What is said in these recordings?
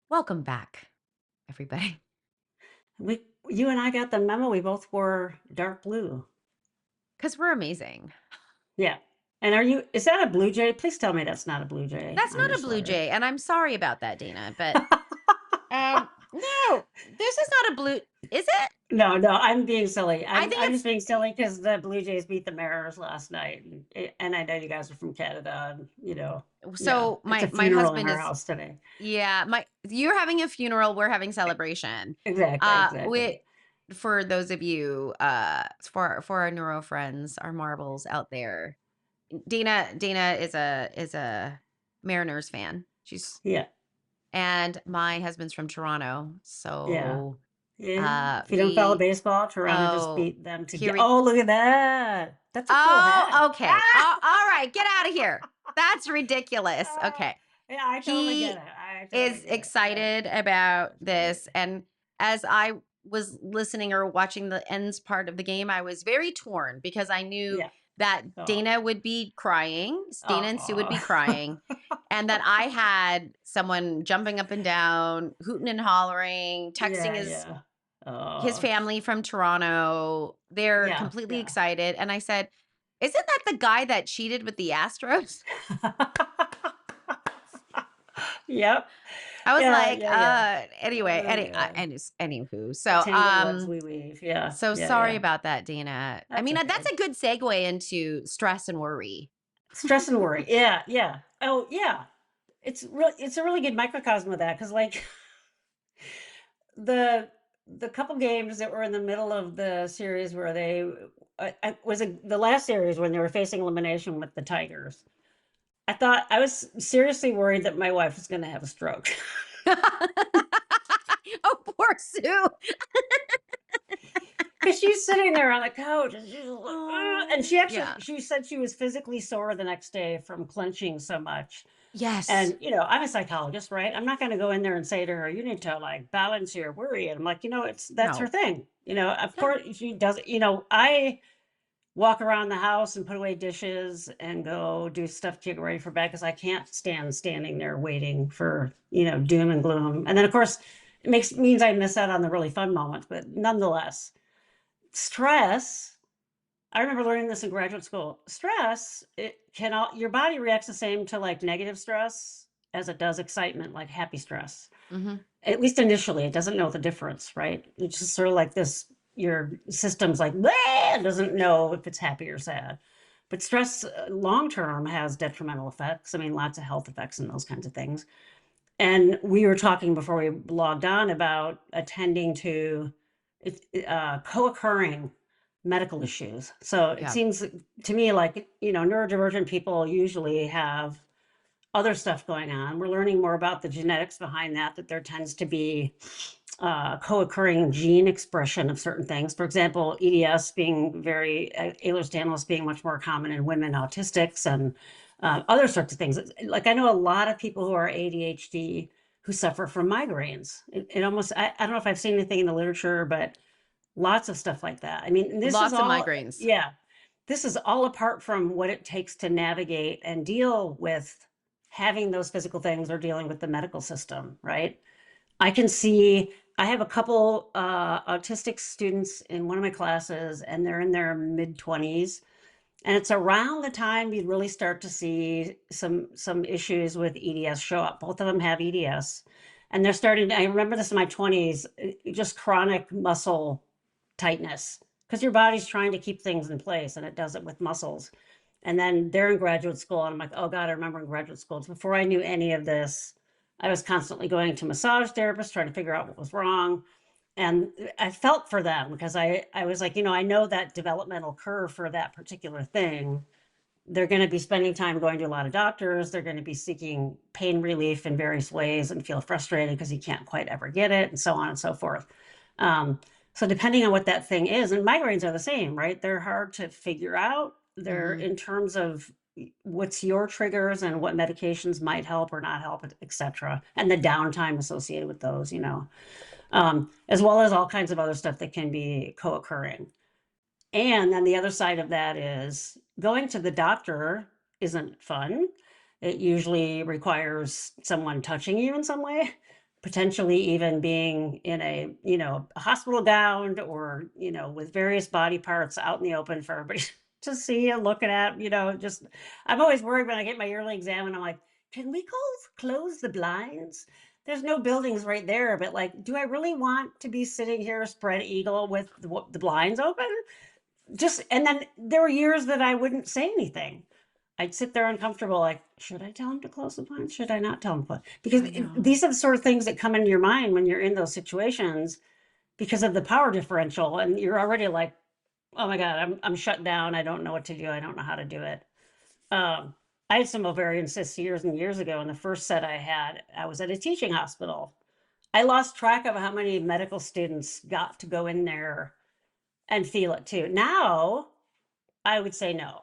Welcome back, everybody. You and I got the memo. We both wore dark blue. Because we're amazing. Yeah. And is that a blue jay? Please tell me that's not a blue jay That's on not your a blue sweater. jay, and I'm sorry about that, Dana, but no, this is not a blue. Is it? No, no, I'm being silly. I I'm think just it's being silly because the Blue Jays beat the Mariners last night, and I know you guys are from Canada, and yeah, so it's a my funeral in husband our is house today. yeah, my you're having a funeral, we're having celebration. Exactly, We exactly. for those of you for our neuro friends, our marbles out there. Dana is a Mariners fan. She's Yeah, and my husband's from Toronto. yeah, So yeah. If you don't follow we baseball, Toronto just oh beat them to here get. we Oh, look at that! That's a cool hat. oh okay. All right, get out of here. That's ridiculous. Ah, Okay. yeah, I totally get He it. I totally is get it. Yeah, excited about that's great. this. And as I was listening or watching the ends part of the game, I was very torn because I knew Yeah. that Oh. Dana would be crying, Dana and Sue would be Oh. crying, and that I had someone jumping up and down, hooting and hollering, texting Yeah, yeah. his Oh. family from Toronto. They're Yeah, completely yeah. excited. And I said, isn't that the guy that cheated with the Astros? Yep. I was Yeah, like, yeah, yeah. anyway, Oh, yeah. anywho. The So, tangled webs we weave. Yeah, so yeah, sorry yeah. about that, Dana. I That's mean, that's okay. a good segue into stress and worry. Stress and worry. Yeah, yeah. Oh, yeah. It's a really good microcosm of that because like the the couple games that were in the middle of the series where they the last series when they were facing elimination with the Tigers. I thought I was seriously worried that my wife was going to have a stroke. Oh, poor Sue. Because she's sitting there on the couch and she's like, "Ugh," and Oh, yeah. she said she was physically sore the next day from clenching so much. Yes. And I'm a psychologist, right? I'm not going to go in there and say to her, "You need to like balance your worry." And I'm like, it's that's her No. thing. Of Yeah. course she does. I walk around the house and put away dishes and go do stuff to get ready for bed because I can't stand standing there waiting for doom and gloom. And then of course it means I miss out on the really fun moments. But nonetheless, stress. I remember learning this in graduate school. Stress, your body reacts the same to like negative stress as it does excitement, like happy stress. Hmm. At least initially, it doesn't know the difference, right? It's just sort of like this, your system's like, "Bleh," it doesn't know if it's happy or sad. But stress long term has detrimental effects. I mean, lots of health effects and those kinds of things. And we were talking before we logged on about attending to co-occurring medical issues. So it Yeah. seems to me like, neurodivergent people usually have other stuff going on. We're learning more about the genetics behind that there tends to be co-occurring gene expression of certain things. For example, EDS being Ehlers-Danlos being much more common in women autistics and other sorts of things. Like I know a lot of people who are ADHD who suffer from migraines. It almost, I don't know if I've seen anything in the literature, but lots of stuff like that. I mean, this is Lots of all, migraines. yeah, this is all apart from what it takes to navigate and deal with having those physical things or dealing with the medical system, right? I can see, I have a couple autistic students in one of my classes, and they're in their mid 20s. And it's around the time you'd really start to see some issues with EDS show up. Both of them have EDS. And they're starting I remember this in my 20s, just chronic muscle tightness because your body's trying to keep things in place and it does it with muscles. And then they're in graduate school and I'm like, oh God, I remember in graduate school. Before I knew any of this, I was constantly going to massage therapists trying to figure out what was wrong. And I felt for them because I was like, I know that developmental curve for that particular thing. They're going to be spending time going to a lot of doctors. They're going to be seeking pain relief in various ways and feel frustrated because you can't quite ever get it and so on and so forth. So depending on what that thing is, and migraines are the same, right? They're hard to figure out. They're Hmm. in terms of what's your triggers and what medications might help or not help, etc., and the downtime associated with those, as well as all kinds of other stuff that can be co-occurring. And then the other side of that is going to the doctor isn't fun. It usually requires someone touching you in some way, potentially even being in a hospital gown or, with various body parts out in the open for everybody to see and look at, just, I'm always worried when I get my yearly exam and I'm like, can we close the blinds? There's no buildings right there, but like, do I really want to be sitting here spread eagle with the blinds open? And then there were years that I wouldn't say anything. I'd sit there uncomfortable, like, should I tell him to close the blinds? Should I not tell him to close? Because I know. these are the sort of things that come into your mind when you're in those situations because of the power differential, and you're already like, oh my God, I'm shut down. I don't know what to do. I don't know how to do it. I had some ovarian cysts years and years ago, and the first set I had, I was at a teaching hospital. I lost track of how many medical students got to go in there and feel it too. Now, I would say no.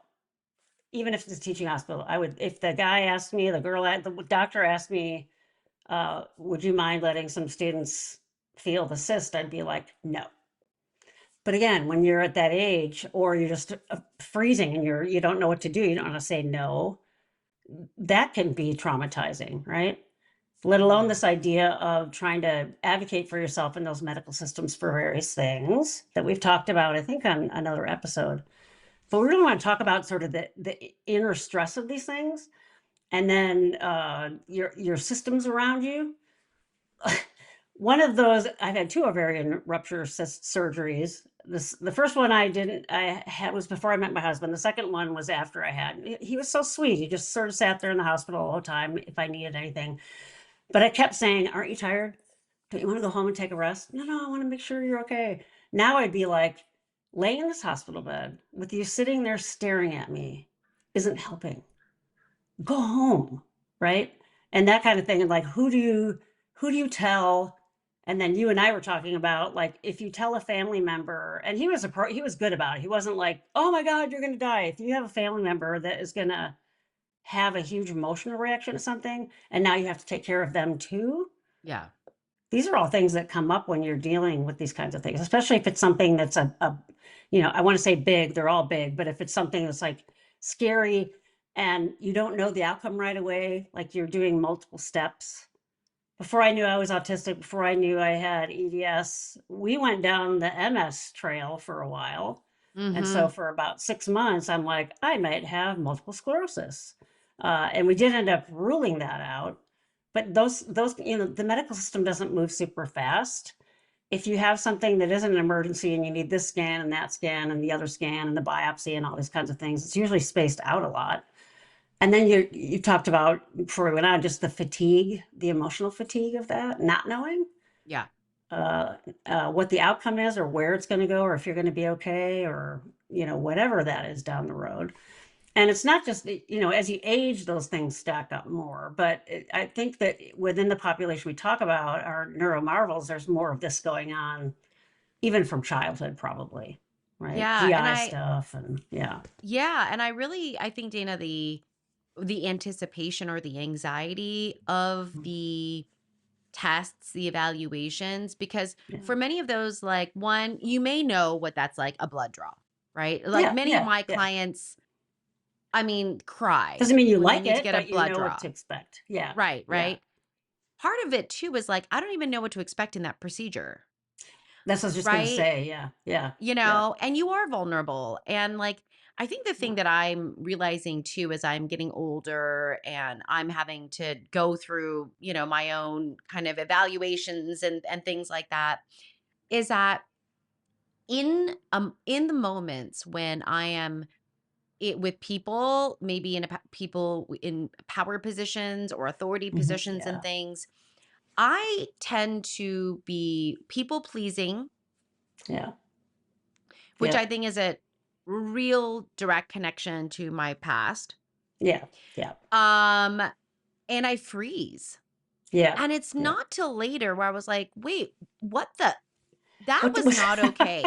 Even if it's a teaching hospital, I would, if the guy asked me, the doctor asked me, would you mind letting some students feel the cyst? I'd be like, no. But again, when you're at that age, or you're just freezing and you don't know what to do, you don't want to say no, that can be traumatizing, right? Let alone this idea of trying to advocate for yourself in those medical systems for various things that we've talked about, I think, on another episode. But we really want to talk about sort of the inner stress of these things, and then your systems around you. One of those, I've had 2 ovarian rupture cyst surgeries. The first one I had was before I met my husband. The second one was after I had. He was so sweet. He just sort of sat there in the hospital all the time if I needed anything. But I kept saying, aren't you tired? Don't you want to go home and take a rest? No, I want to make sure you're okay. Now I'd be like, laying in this hospital bed with you sitting there staring at me isn't helping. Go home, right? And that kind of thing. And like, who do you tell? And then you and I were talking about, like, if you tell a family member, and he was good about it. He wasn't like, oh my God, you're going to die. If you have a family member that is going to have a huge emotional reaction to something, and now you have to take care of them too. Yeah. These are all things that come up when you're dealing with these kinds of things, especially if it's something that's I want to say big, they're all big, but if it's something that's like scary and you don't know the outcome right away, like you're doing multiple steps. Before I knew I was autistic, before I knew I had EDS, we went down the MS trail for a while. And so Mm-hmm. for about 6 months, I'm like, I might have multiple sclerosis. And we did end up ruling that out. But the medical system doesn't move super fast. If you have something that isn't an emergency and you need this scan and that scan and the other scan and the biopsy and all these kinds of things, it's usually spaced out a lot. And then you talked about, before we went on, just the fatigue, the emotional fatigue of that, not knowing Yeah. what the outcome is or where it's going to go or if you're going to be okay or, whatever that is down the road. And it's not just, as you age, those things stack up more. But I think that within the population we talk about, our NeuroMarvels, there's more of this going on, even from childhood, probably, right? Yeah. GI stuff and yeah. I think, Dana, the anticipation or the anxiety of the tests, the evaluations, because Yeah. for many of those, like, one, you may know what that's like, a blood draw, right? Like Yeah. many of Yeah. my Yeah. clients, I mean, cry Doesn't mean you when they like need to it, get a but you blood know what draw. to expect. Yeah. Right, Yeah. right. Part of it too is like, I don't even know what to expect in that procedure, That's what I was just going to right? say. Yeah. Yeah. Yeah. And you are vulnerable. And like, I think the Yeah. thing that I'm realizing too as I'm getting older and I'm having to go through, my own kind of evaluations and things like that, is that in the moments when I am with people, maybe people in power positions or authority positions and Yeah. things, I tend to be people pleasing, Yeah. which Yeah. I think is a real direct connection to my past. Yeah. Yeah. Um, and I freeze. Yeah. And it's not till later where I was like, wait, what the that What was not okay.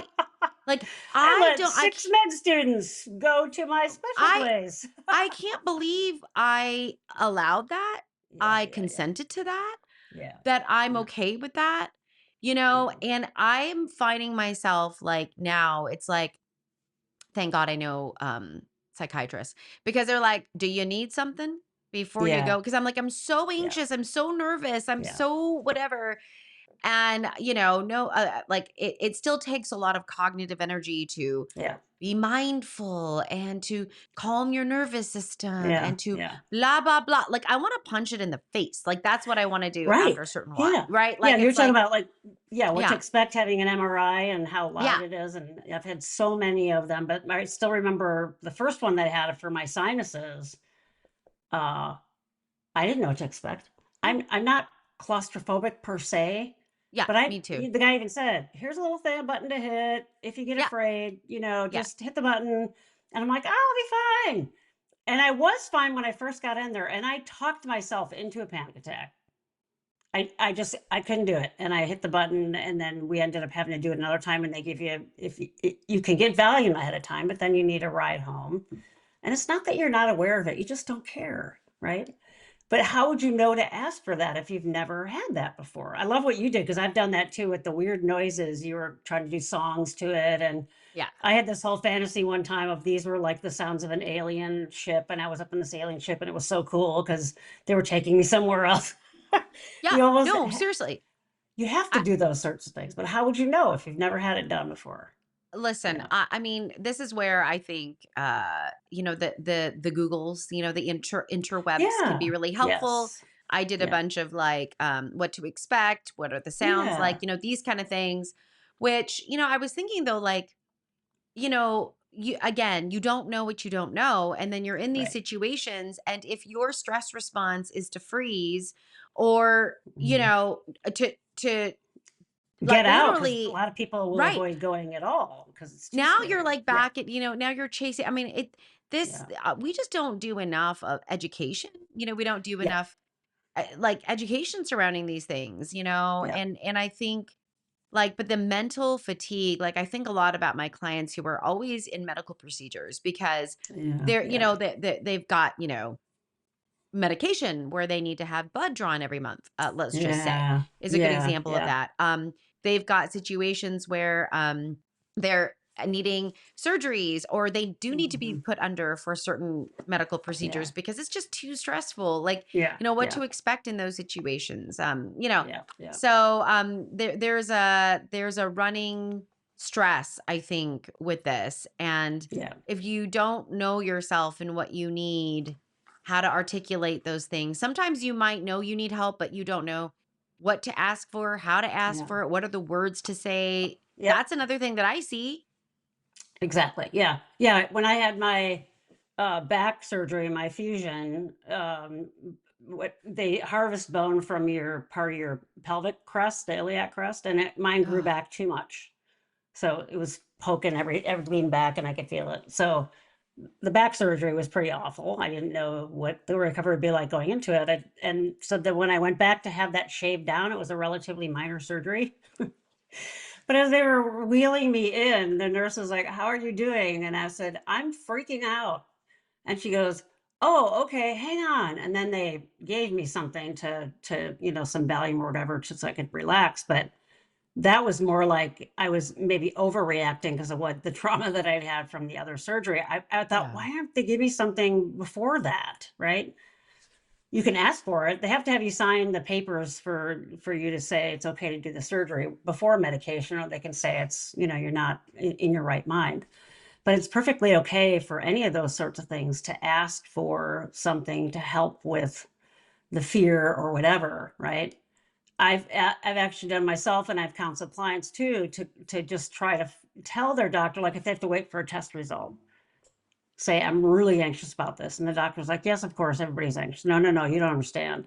Like I I let don't I 6 med students go to my special I place. I can't believe I allowed that. Yeah, I yeah, yeah, consented to that, yeah, that I'm yeah, okay with that, yeah, and I'm finding myself like now it's like, thank God I know psychiatrists because they're like, "Do you need something before you yeah, go?" Because I'm like, I'm so yeah, anxious, I'm so nervous, I'm yeah, so whatever. And, no, like it still takes a lot of cognitive energy to yeah, be mindful and to calm your nervous system yeah, and to yeah. blah, blah, blah. Like I want to punch it in the face. Like that's what I want to do after a Right. certain while, Yeah. right? Yeah, Like you're it's talking like, about, like, yeah, what to yeah, expect having an MRI and how yeah, loud it is, and I've had so many of them, but I still remember the first one they had for my sinuses. Uh, I didn't know what to expect. mm, I'm not claustrophobic per se, yeah, but I me too. the guy even said, "Here's a little thing button to hit. If you get Yeah, afraid, yeah, just hit the button." And I'm like, "I'll be fine." And I was fine when I first got in there, and I talked myself into a panic attack. I just I couldn't do it, and I hit the button, and then we ended up having to do it another time, and they give you if you can get Valium ahead of time, but then you need a ride home, and it's not that you're not aware of it, you just don't care, right? But how would you know to ask for that if you've never had that before? I love what you did because I've done that too with the weird noises. You were trying to do songs to it, and yeah, I had this whole fantasy one time of these were like the sounds of an alien ship, and I was up in this alien ship, and it was so cool because they were taking me somewhere else. yeah. You almost No, seriously. you have to do those sorts of things, but how would you know if you've never had it done before? Listen, Yeah. I mean, this is where I think the Googles, the interwebs can be Yeah. really helpful. Yes. I did a Yeah. bunch of like what to expect, what are the sounds like, Yeah. these kind of things, which, I was thinking though, like, you again, you don't know what you don't know. And then you're in these Right. situations. And if your stress response is to freeze or, Mhm. to Get like out because a literally, lot of people will right. avoid going at all because it's too Now you're scary. like Yeah. back at, now you're chasing. I mean, Yeah. we just don't do enough of education. We don't do Yeah. enough like education surrounding these things, Yeah. and I think like, but the mental fatigue, like I think a lot about my clients who are always in medical procedures because Yeah. they're, Yeah. they've got, medication where they need to have blood drawn every month, let's just say, Yeah. is a good Yeah. example of Yeah. that. They've got situations where they're needing surgeries or they do need to be Mhm. put under for certain medical Yeah. procedures because it's just too stressful. Like, Yeah. what Yeah. to expect in those situations. Yeah. Yeah. So there's a running stress, I think, with this. And Yeah. if you don't know yourself and what you need, how to articulate those things. Sometimes you might know you need help, but you don't know what to ask for, how to ask Yeah. for it, what are the words to say. Yep. That's another thing that I see. Exactly. Yeah. Yeah. When I had my back surgery, my fusion, what they harvest bone from your part of your pelvic crust, the iliac crust, and mine grew Ugh, back too much. So it was poking everything back, and I could feel it. So the back surgery was pretty awful. I didn't know what the recovery would be like going into it. And so that when I went back to have that shaved down, it was a relatively minor surgery. But as they were wheeling me in, the nurse was like, "How are you doing?" And I said, "I'm freaking out." And she goes, "Oh, okay, hang on." And then they gave me something to some Valium or whatever, just so I could relax. But that was more like I was maybe overreacting because of what the trauma that I'd had from the other surgery. I thought, yeah. why aren't they give me something before that? Right? You can ask for it. They have to have you sign the papers for you to say it's okay to do the surgery before medication, or they can say it's, you're not in your right mind. But it's perfectly okay for any of those sorts of things to ask for something to help with the fear or whatever, right? I've actually done myself, and I've counseled clients too to just try to tell their doctor, like if they have to wait for a test result, say, "I'm really anxious about this." And the doctor's like, "Yes, of course, everybody's anxious." "No, no, no, you don't understand.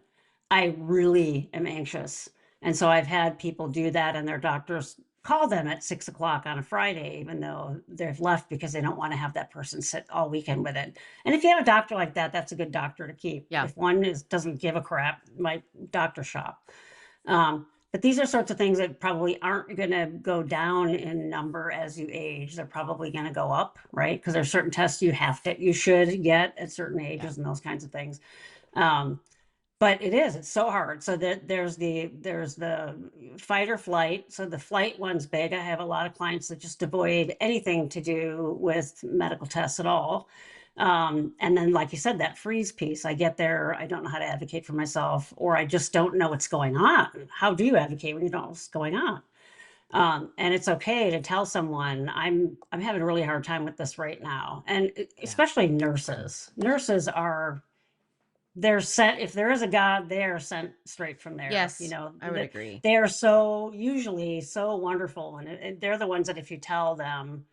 I really am anxious." And so I've had people do that, and their doctors call them at 6 o'clock on a Friday, even though they've left because they don't want to have that person sit all weekend with it. And if you have a doctor like that, that's a good doctor to keep. Yeah. If one doesn't give a crap, my doctor shop. But these are sorts of things that probably aren't going to go down in number as you age. They're probably going to go up, right? Because there's certain tests you should get at certain Yeah. ages and those kinds of things. Um, but it's so hard. So that there's the fight or flight. So the flight one's big. I have a lot of clients that just avoid anything to do with medical tests at all. And then, like you said, that freeze piece, I get there, I don't know how to advocate for myself, or I just don't know what's going on. How do you advocate when you don't know what's going on? And it's okay to tell someone I'm having a really hard time with this right now. And Yeah. especially nurses. Nurses are they're sent, if there is a God, they are sent straight from there. Yes, I would agree. They are so usually so wonderful. And they're the ones that if you tell them,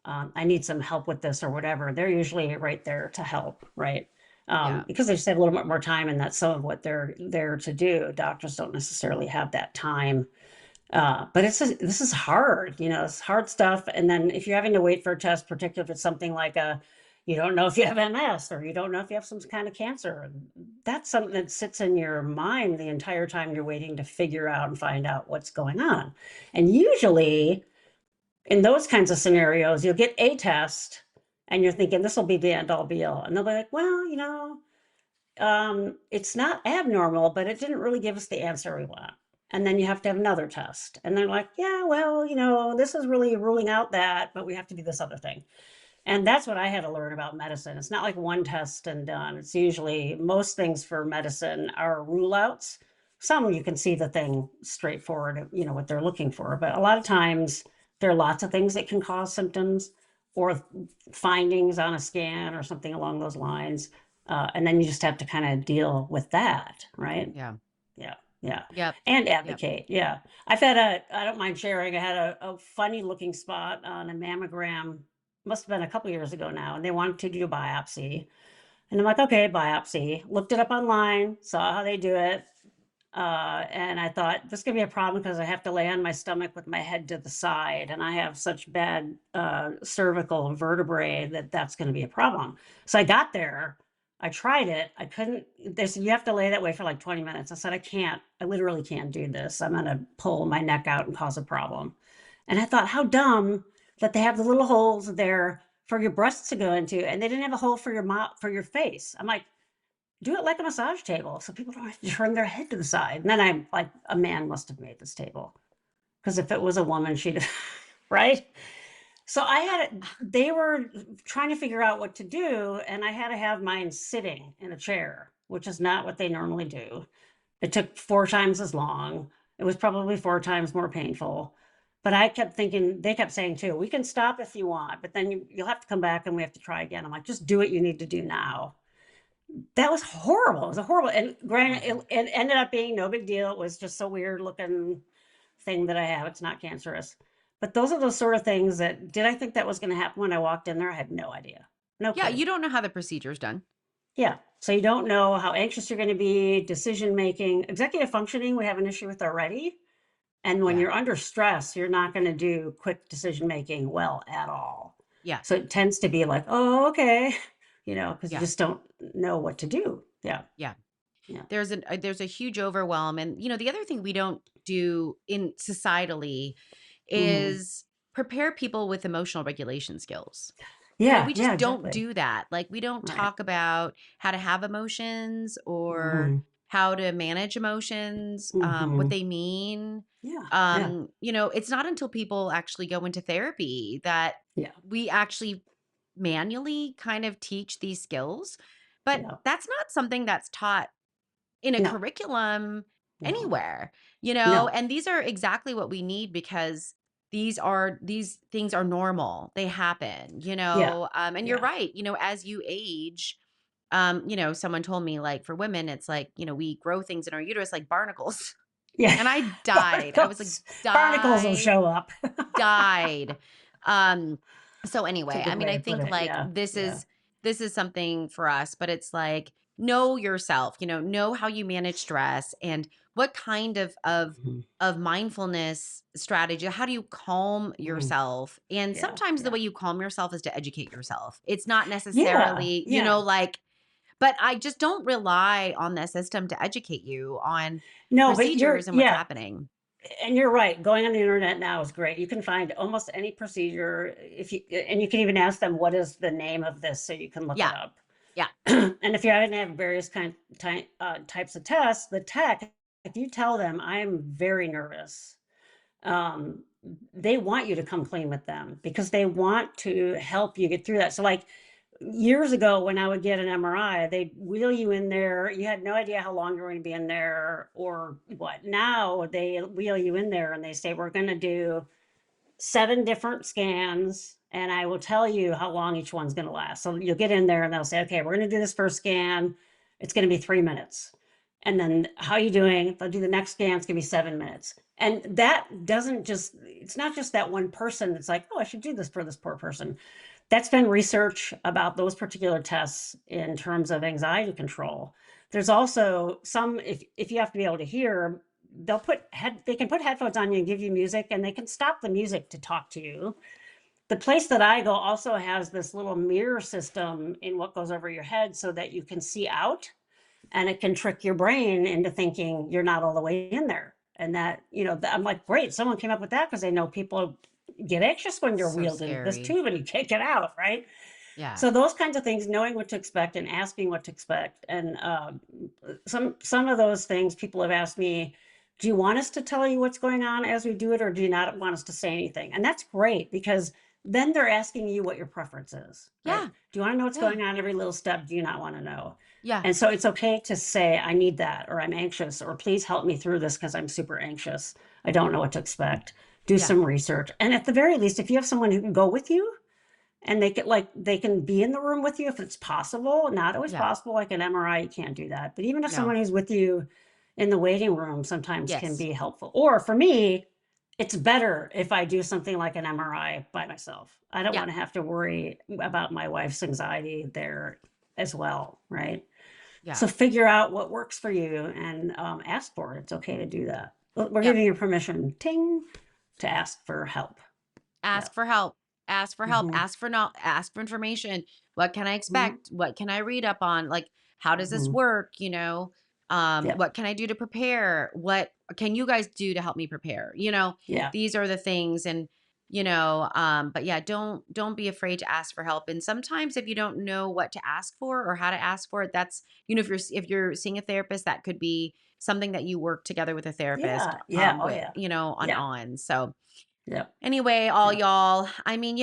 I need some help with this or whatever, they're usually right there to help, right? Yeah. Because they just have a little bit more time, and that's some of what they're there to do. Doctors don't necessarily have that time. But this is hard, it's hard stuff. And then if you're having to wait for a test, particularly if it's something like you don't know if you have MS or you don't know if you have some kind of cancer, that's something that sits in your mind the entire time you're waiting to figure out and find out what's going on. And usually in those kinds of scenarios, you'll get a test and you're thinking this will be the end all be all. And they'll be like, well, it's not abnormal, but it didn't really give us the answer we want. And then you have to have another test. And they're like, yeah, well, this is really ruling out that, but we have to do this other thing. And that's what I had to learn about medicine. It's not like one test and done. It's usually most things for medicine are rule outs. Some you can see the thing straightforward, what they're looking for. But a lot of times there are lots of things that can cause symptoms or findings on a scan or something along those lines. And then you just have to kind of deal with that, right? Yeah. Yeah. Yeah. Yep. And Yep. advocate. Yeah. I don't mind sharing, I had a funny looking spot on a mammogram, must have been a couple years ago now, and they wanted to do a biopsy. And I'm like, okay, biopsy. Looked it up online, saw how they do it. And I thought this could be a problem because I have to lay on my stomach with my head to the side, and I have such bad cervical vertebrae that's going to be a problem. So I got there, I tried it, I couldn't. They said you have to lay that way for like 20 minutes. I said I literally can't do this. I'm going to pull my neck out and cause a problem. And I thought, how dumb that they have the little holes there for your breasts to go into, and they didn't have a hole for your mouth, for your face. I'm like, do it like a massage table so people don't have to turn their head to the side. And then I'm like, a man must have made this table, because if it was a woman, she'd right. So they were trying to figure out what to do, and I had to have mine sitting in a chair, which is not what they normally do. It took 4 times as long. It was probably 4 times more painful. But I kept thinking, they kept saying too, we can stop if you want, but then you'll have to come back and we have to try again. I'm like, just do what you need to do now. That was horrible. It was a horrible, and granted, it ended up being no big deal. It was just a weird looking thing that I have. It's not cancerous. But those are those sort of things did I think that was going to happen when I walked in there? I had no idea. No Yeah, clue. you don't know how the procedure's done. Yeah. So you don't know how anxious you're going to be, decision making, executive functioning, we have an issue with already. And when Yeah. you're under stress, you're not going to do quick decision making well at all. Yeah. So it tends to be like, oh, okay, because you Yeah. just don't know what to do. Yeah. Yeah. Yeah. There's a huge overwhelm. And, the other thing we don't do in societally is prepare people with emotional regulation skills. Yeah. We just don't do that. Like, we don't Right. talk about how to have emotions or Mhm. how to manage emotions, what Mhm. they mean. Yeah. It's not until people actually go into therapy that Yeah. we actually manually kind of teach these skills. But Yeah. that's not something that's taught in a No. curriculum No. anywhere, No. and these are exactly what we need because these things are normal. They happen, Yeah. and you're right, as you age, someone told me, like, for women, it's like, we grow things in our uterus like barnacles. Yeah. And I died. I was like, Barnacles will died, show up. died. So It's a anyway, I good mean, way I to put think it. like Yeah. Yeah. this is something for us, but it's like, know yourself, know how you manage stress and what kind Mhm. of mindfulness strategy, how do you calm Mhm. yourself? And Yeah. sometimes the Yeah. way you calm yourself is to educate yourself. It's not Yeah. necessarily, Yeah. like, but I just don't rely on the system to educate you on No, but procedures and what's happening. And you're right. Going on the internet now is great. You can find almost any procedure and you can even ask them, what is the name of this? So you can look it Yeah. up. Yeah. And if you're going to have various types of tests, the tech, if you tell them I'm very nervous, um, they want you to come clean with them because they want to help you get through that. So like years ago when I would get an MRI, they'd wheel you in there. You had no idea how long you're going to be in there or what. Now they wheel you in there and they say, we're going to do 7 different scans and I will tell you how long each one's going to last. So you'll get in there and they'll say, okay, we're going to do this first scan. It's going to be 3 minutes. And then how are you doing? They'll do the next scan. It's going to be 7 minutes. And that doesn't just, it's not just that one person that's like, oh, I should do this for this poor person. That's been research about those particular tests in terms of anxiety control. There's also some, if you have to be able to hear, they can put headphones on you and give you music, and they can stop the music to talk to you. The place that I go also has this little mirror system in what goes over your head so that you can see out, and it can trick your brain into thinking you're not all the way in there. And that, I'm like, great, someone came up with that because they know people get anxious when you're So wheeled into this scary. tube and you can't get out, right? Yeah. So those kinds of things, knowing what to expect and asking what to expect, and some of those things people have asked me, do you want us to tell you what's going on as we do it, or do you not want us to say anything? And that's great because then they're asking you what your preference is, right? Yeah. Do you want to know what's Yeah. going on every little step? Do you not want to know? Yeah. And so it's okay to say, I need that, or I'm anxious, or please help me through this because I'm super anxious. I don't know what to expect. Do Yeah. some research. And at the very least, if you have someone who can go with you, and they can be in the room with you if it's possible, not always Yeah. possible, like an MRI, you can't do that. But even if No. someone who's with you in the waiting room sometimes can Yes. be helpful. Or for me, it's better if I do something like an MRI by myself. I don't Yeah. want to have to worry about my wife's anxiety there as well, right? Yeah. So figure out what works for you and ask for it. It's okay to do that. We're Yep. giving you permission, ting, to ask for help. Yeah. Ask for help. Ask for help. Mm-hmm. Ask for information. What can I Mm-hmm. expect? What can I read up on? Like, how does this Mm-hmm. work? Yeah. What can I do to prepare? What can you guys do to help me prepare? Yeah. These are the things. And but yeah, don't be afraid to ask for help. And sometimes if you don't know what to ask for or how to ask for it, that's, if you're seeing a therapist, that could be something that you work together with a therapist Yeah. Yeah. Oh with, yeah. on Yeah. so Yeah. anyway, all Yeah. y'all, I mean,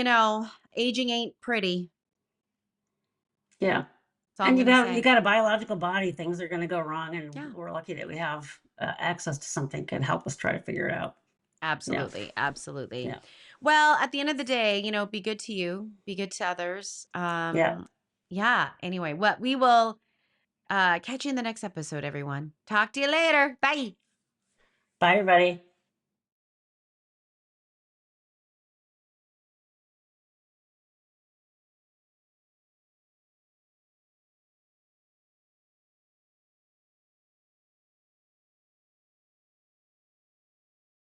aging ain't pretty. Yeah. That's all I'm And gonna you say. got a biological body. Things are going to go wrong, and Yeah, we're lucky that we have access to something can help us try to figure it out. Yeah. absolutely, absolutely. Yeah. Well, at the end of the day, be good to you, be good to others. Yeah. Yeah. Anyway, what we will catch you in the next episode, everyone. Talk to you later. Bye. Bye, everybody.